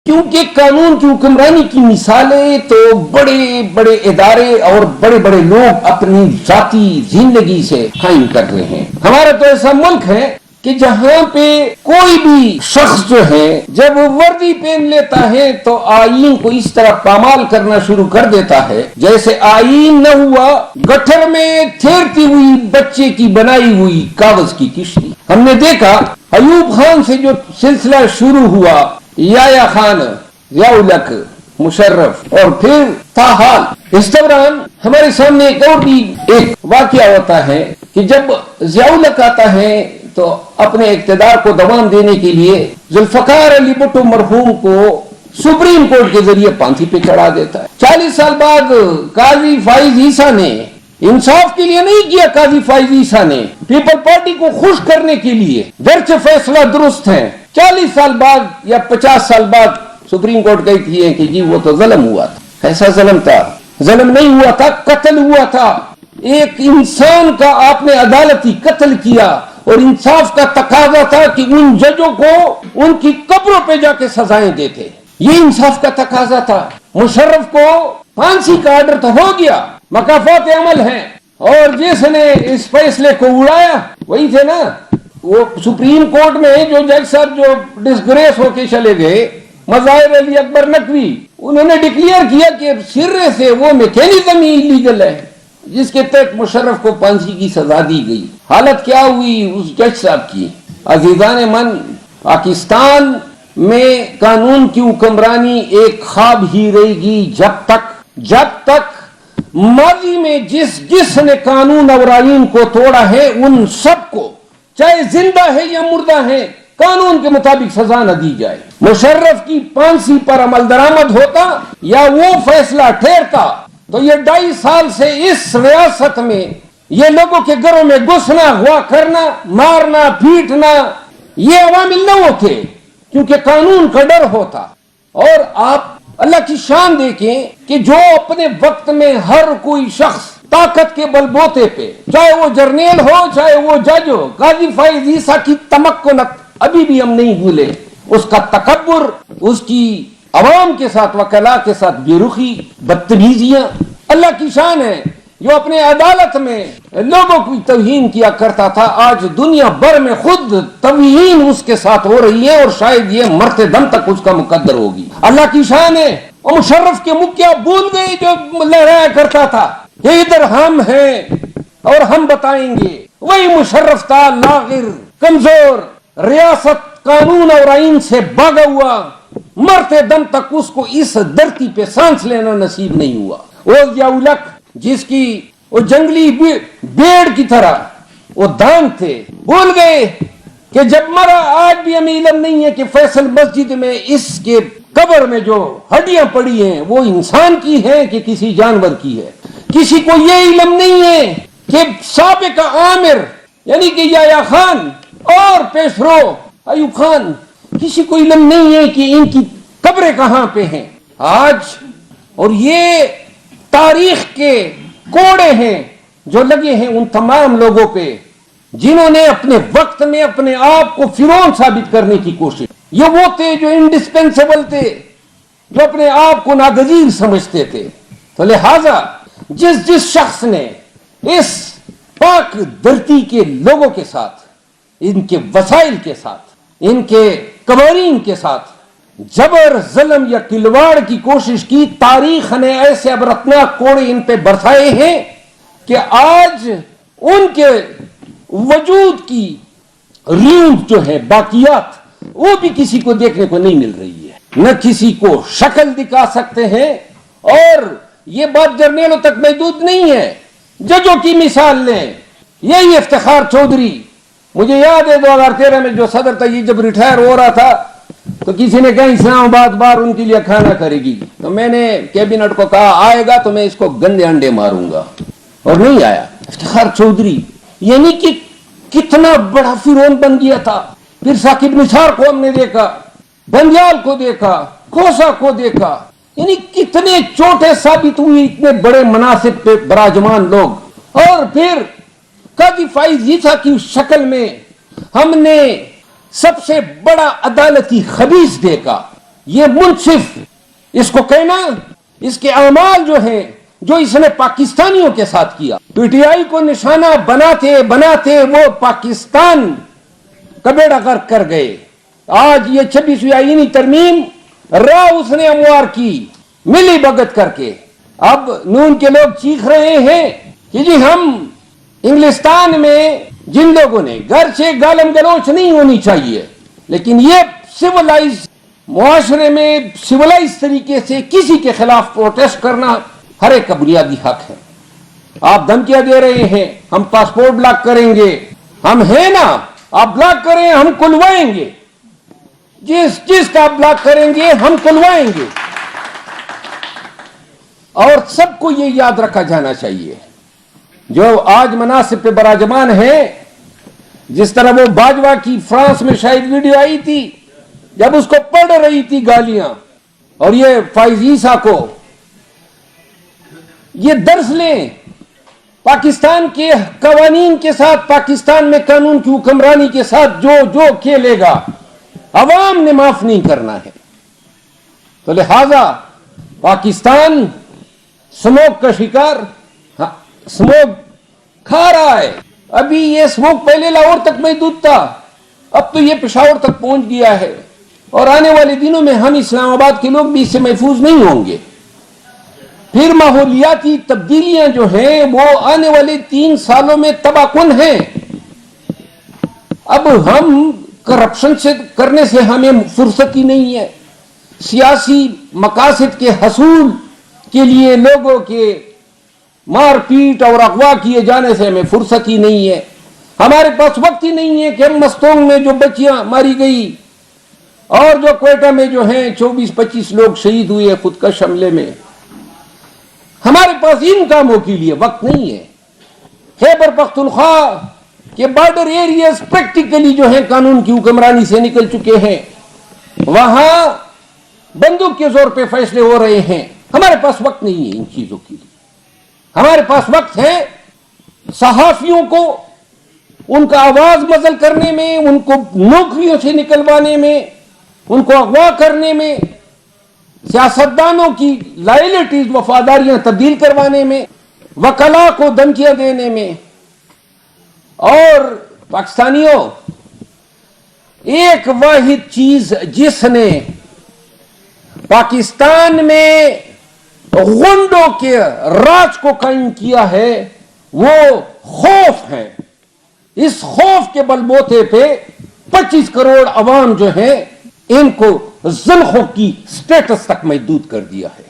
کیونکہ قانون کی حکمرانی کی مثالیں تو بڑے بڑے ادارے اور بڑے بڑے لوگ اپنی ذاتی زندگی سے قائم کر رہے ہیں. ہمارا تو ایسا ملک ہے کہ جہاں پہ کوئی بھی شخص جو ہے جب وہ وردی پہن لیتا ہے تو آئین کو اس طرح پامال کرنا شروع کر دیتا ہے جیسے آئین نہ ہوا گٹھر میں تھیرتی ہوئی بچے کی بنائی ہوئی کاغذ کی کشتی. ہم نے دیکھا ایوب خان سے جو سلسلہ شروع ہوا، یحییٰ خان، ضیاء الحق، مشرف اور پھر تاحال، اس دوران ہمارے سامنے ایک واقعہ ہوتا ہے کہ جب ضیاء الحق آتا ہے تو اپنے اقتدار کو دوام دینے کے لیے ذوالفقار علی بھٹو مرحوم کو سپریم کورٹ کے ذریعے پھانسی پہ چڑھا دیتا ہے. 40 سال بعد قاضی فائز عیسیٰ نے انصاف کے لیے نہیں کیا، قاضی فائز عیسیٰ نے پیپل پارٹی کو خوش کرنے کے لیے گرچہ فیصلہ درست ہے 40 سال بعد یا 50 سال بعد سپریم کورٹ کہتی ہے کہ جی وہ تو ظلم ہوا تھا. ایسا ظلم تھا؟ ظلم نہیں ہوا تھا، قتل ہوا تھا. ایک انسان کا آپ نے عدالتی قتل کیا اور انصاف کا تقاضا تھا کہ ان ججوں کو ان کی قبروں پہ جا کے سزائیں دیتے. یہ انصاف کا تقاضا تھا. مشرف کو پھانسی کا آرڈر تو ہو گیا، مکافات عمل ہیں، اور جس نے اس فیصلے کو اڑایا وہی تھے نا وہ سپریم کورٹ میں جو جج صاحب جو ڈسگریس ہو کے چلے گئے، مظاہر علی اکبر نقوی، انہوں نے ڈکلیئر کیا کہ سرے سے وہ میکینزم ہی لیگل ہے جس کے تحت مشرف کو پھانسی کی سزا دی گئی. حالت کیا ہوئی اس جج صاحب کی؟ عزیزان من، پاکستان میں قانون کی حکمرانی ایک خواب ہی رہے گی جب تک ماضی میں جس نے قانون اور آئین کو توڑا ہے ان سب کو، چاہے زندہ ہے یا مردہ ہے، قانون کے مطابق سزا نہ دی جائے. مشرف کی پھانسی پر عمل درآمد ہوتا یا وہ فیصلہ ٹھہرتا تو یہ 2.5 سال سے اس ریاست میں یہ لوگوں کے گھروں میں گھسنا، ہوا کرنا، مارنا، پیٹنا، یہ عوامل نہ ہوتے کیونکہ قانون کا ڈر ہوتا. اور آپ اللہ کی شان دیکھیں کہ جو اپنے وقت میں ہر کوئی شخص طاقت کے بل بوتے پہ، چاہے وہ جرنیل ہو چاہے وہ جج ہو، قاضی فائز عیسیٰ کی تمکنت ابھی بھی ہم نہیں بھولے، اس کا تکبر، اس کی عوام کے ساتھ، وکلاء کے ساتھ بے رخی، بدتمیزیاں. اللہ کی شان ہے جو اپنے عدالت میں لوگوں کی توہین کیا کرتا تھا، آج دنیا بھر میں خود توہین اس کے ساتھ ہو رہی ہے اور شاید یہ مرتے دم تک اس کا مقدر ہوگی. اللہ کی شان ہے. اور مشرف کے منہ کیا بھول گئے جو لہرایا کرتا تھا کہ ادھر ہم ہیں اور ہم بتائیں گے. وہی مشرف تھا لاغر، کمزور، ریاست قانون اور آئین سے بھاگا ہوا، مرتے دم تک اس کو اس دھرتی پہ سانس لینا نصیب نہیں ہوا. وہ ضیاء الحق جس کی وہ جنگلی بیڑ کی طرح وہ دان تھے، بھول گئے کہ جب مرا آج بھی ہمیں علم نہیں ہے کہ فیصل مسجد میں اس کے قبر میں جو ہڈیاں پڑی ہیں وہ انسان کی ہیں کہ کسی جانور کی ہے. کسی کو یہ علم نہیں ہے کہ سابق عامر یعنی کہ یحییٰ خان اور پیشرو ایوب خان، کسی کو علم نہیں ہے کہ ان کی قبریں کہاں پہ ہیں آج. اور یہ تاریخ کے کوڑے ہیں جو لگے ہیں ان تمام لوگوں پہ جنہوں نے اپنے وقت میں اپنے آپ کو فرعون ثابت کرنے کی کوشش. یہ وہ تھے جو انڈسپینسیبل تھے، جو اپنے آپ کو ناگزیر سمجھتے تھے. تو لہذا جس شخص نے اس پاک دھرتی کے لوگوں کے ساتھ، ان کے وسائل کے ساتھ، ان کے قوانین کے ساتھ جبر، ظلم یا کھلواڑ کی کوشش کی، تاریخ نے ایسے عبرتناک کوڑے ان پہ برسائے ہیں کہ آج ان کے وجود کی ریند جو ہے، باقیات، وہ بھی کسی کو دیکھنے کو نہیں مل رہی ہے، نہ کسی کو شکل دکھا سکتے ہیں. اور یہ بات جرنیلوں تک محدود نہیں ہے. ججوں کی مثال لیں، یہی افتخار چودھری، مجھے یاد ہے 2013 میں جو صدر تھا، یہ جب ریٹائر ہو رہا تھا تو کسی نے کہا اسلام آباد بار ان کے لیے کھانا کرے گی، تو میں نے کیبنٹ کو کہا آئے گا تو میں اس کو گندے انڈے ماروں گا، اور نہیں آیا. افتخار چودھری یعنی کہ کتنا بڑا فرعون بن گیا تھا. پھر ثاقب نثار کو ہم نے دیکھا، بندیال کو دیکھا، کھوسا کو دیکھا، یعنی کتنے چھوٹے ثابت ہوئے اتنے بڑے مناصب پہ براجمان لوگ. اور پھر قاضی فائز عیسیٰ کی شکل میں ہم نے سب سے بڑا عدالتی خبیث دیکھا. یہ منصف اس کو کہنا، اس کے اعمال جو ہیں جو اس نے پاکستانیوں کے ساتھ کیا، پی ٹی آئی کو نشانہ بناتے بناتے وہ پاکستان کا بیڑا غرق کر گئے۔ آج یہ 26ویں آئینی ترمیم اس نے اموار کی ملی بھگت کر کے۔ اب نون کے لوگ چیخ رہے ہیں کہ جی ہم انگلستان میں جن لوگوں نے گھر سے گالم گلوچ نہیں ہونی چاہیے، لیکن یہ سیولائز معاشرے میں سیولائز طریقے سے کسی کے خلاف پروٹیسٹ کرنا ہر ایک کا بنیادی حق ہے۔ آپ دھمکیاں دے رہے ہیں ہم پاسپورٹ بلاک کریں گے، ہم ہیں نا، آپ بلاک کریں ہم کھلوائیں گے، جس چیز کا آپ بلاک کریں گے ہم کھلوائیں گے۔ اور سب کو یہ یاد رکھا جانا چاہیے جو آج مناصب پہ براجمان ہے، جس طرح وہ باجوہ کی فرانس میں شاید ویڈیو آئی تھی جب اس کو پڑھ رہی تھی گالیاں، اور یہ فائز عیسیٰ کو یہ درس لیں پاکستان کے قوانین کے ساتھ، پاکستان میں قانون کی حکمرانی کے ساتھ جو کھیلے گا عوام نے معاف نہیں کرنا ہے۔ تو لہذا پاکستان سموک کا شکار، سموک کھا رہا ہے۔ ابھی یہ سموک پہلے لاہور تک محدود تھا، اب تو یہ پشاور تک پہنچ گیا ہے، اور آنے والے دنوں میں ہم اسلام آباد کے لوگ بھی اس سے محفوظ نہیں ہوں گے۔ پھر ماحولیاتی تبدیلیاں جو ہیں وہ آنے والے 3 سالوں میں تباہ کن ہیں۔ اب ہم کرپشن سے کرنے سے ہمیں فرصت ہی نہیں ہے، سیاسی مقاصد کے حصول کے لیے لوگوں کے مار پیٹ اور اغوا کیے جانے سے ہمیں فرصت ہی نہیں ہے۔ ہمارے پاس وقت ہی نہیں ہے کہ ہم مستونگ میں جو بچیاں ماری گئی اور جو کوئٹہ میں جو ہیں 24-25 لوگ شہید ہوئے خودکش حملے میں، ہمارے پاس ان کاموں کے لیے وقت نہیں ہے۔ خیبر پختونخوا کے بارڈر ایریاز پریکٹیکلی جو ہیں قانون کی حکمرانی سے نکل چکے ہیں، وہاں بندوق کے زور پہ فیصلے ہو رہے ہیں۔ ہمارے پاس وقت نہیں ہے ان چیزوں کے لیے۔ ہمارے پاس وقت ہے صحافیوں کو ان کا آواز مزل کرنے میں، ان کو نوکریوں سے نکلوانے میں، ان کو اغوا کرنے میں، سیاستدانوں کی لائلٹیز وفاداریاں تبدیل کروانے میں، وکلاء کو دھمکیاں دینے میں۔ اور پاکستانیوں، ایک واحد چیز جس نے پاکستان میں غنڈوں کے راج کو قائم کیا ہے وہ خوف ہے۔ اس خوف کے بل بوتے پہ 25 کروڑ عوام جو ہیں ان کو زلخوں کی سٹیٹس تک محدود کر دیا ہے۔